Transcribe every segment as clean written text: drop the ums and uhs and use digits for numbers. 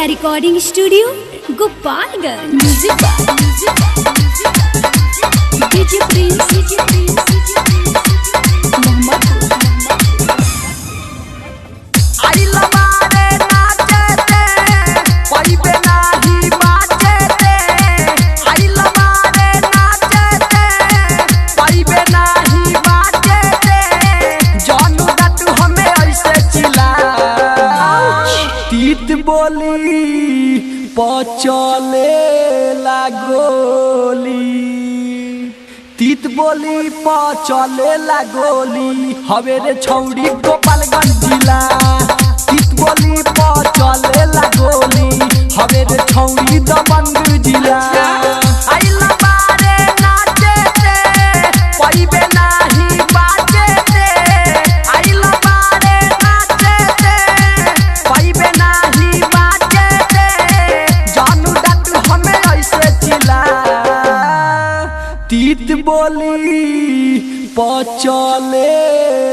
Arya recording studio Gopalganj. DJ Prince बोली पचले लागोली तीत बोली पचले लागोली हवे रे छौड़ी गोपालगंज जिला। तीत बोली पचले लागोली हवे रे छौड़ी दबंग जिला। तीत बोली पचले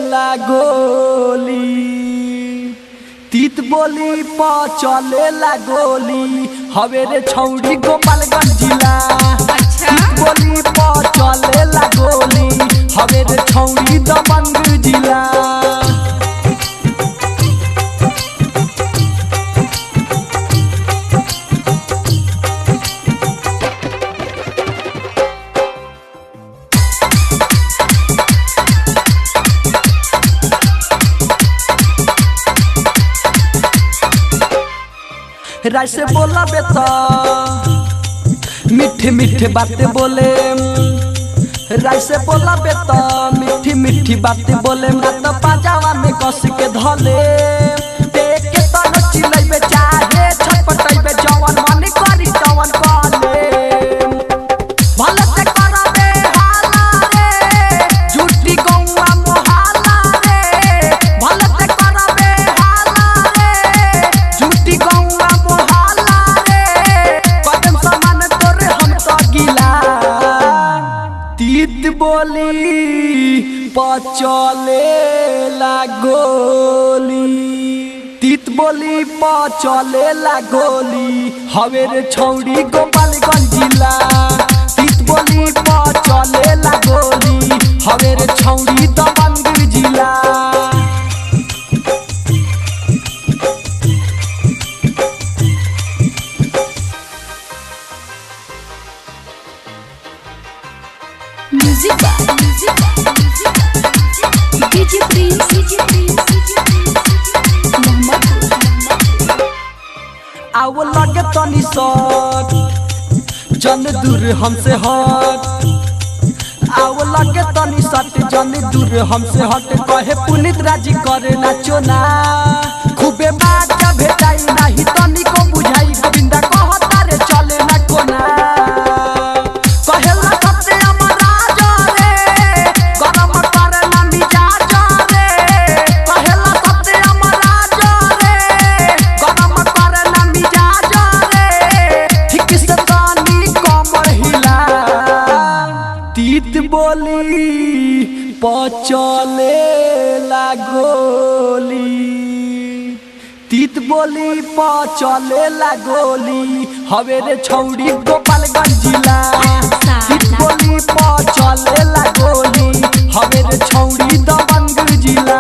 लागोली तीत बोली पचले लागोली हवे रे छौड़ी गोपालगंज जिला। तीत बोली पचले लागोली हवे रे छौड़ी दबंग जिला। राय से बोला बेटा मीठे मीठे बातें बोले। राय से बोला बेटा मीठी मीठी बातें बोले। मत पाजावा में कस के धले देख के तन चिलैबे चाहे छटपटैबे जवन मन करी तवन काले। भले से करबे हाला रे झूठी गौवा मोहाला रे। भले से करबे हाला रे झूठी गौवा तीत बोली पचले लागोली तीत बोली पचले लागोली हवे रे छौड़ी गोपालगंज जिला। तीत बोली पचले लागोली हवे रे छौड़ी दबंग जिला। डीजे प्रिंस आओ लगे तनी सट जन दूर हमसे हट। आओ लगे तनी सट जन दूर हमसे हट। कहे पुनीत राजी करे नाचो ना खूबे बाजा भेटाई नाही तनी को बुझाई। गोविंदा कहता रे चले ना कोना कहेला सबसे अमराज रे गरम करे ना मिजाज रे। कहेला सबसे अमराज रे गरम करे ना मिजाज रे। ठीक से तानी कमर हिला। तीत बोली पचले लागोली तीत बोली पचले लागोली हवे रे छौड़ी गोपालगंज जिला। तीत बोली पचले लागोली हवे रे छौड़ी दबंग जिला।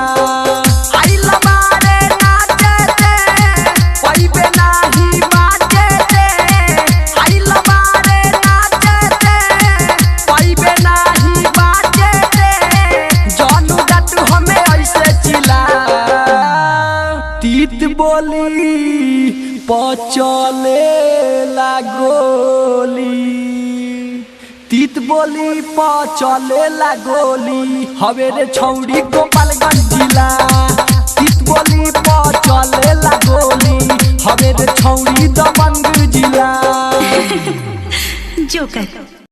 तीत बोली पचले लागोली तीत बोली पचले लागोली हवे रे छौड़ी गोपालगंज जिला। तीत बोली पचले लागोली हवे रे छौड़ी दबंग जिला। जोकर।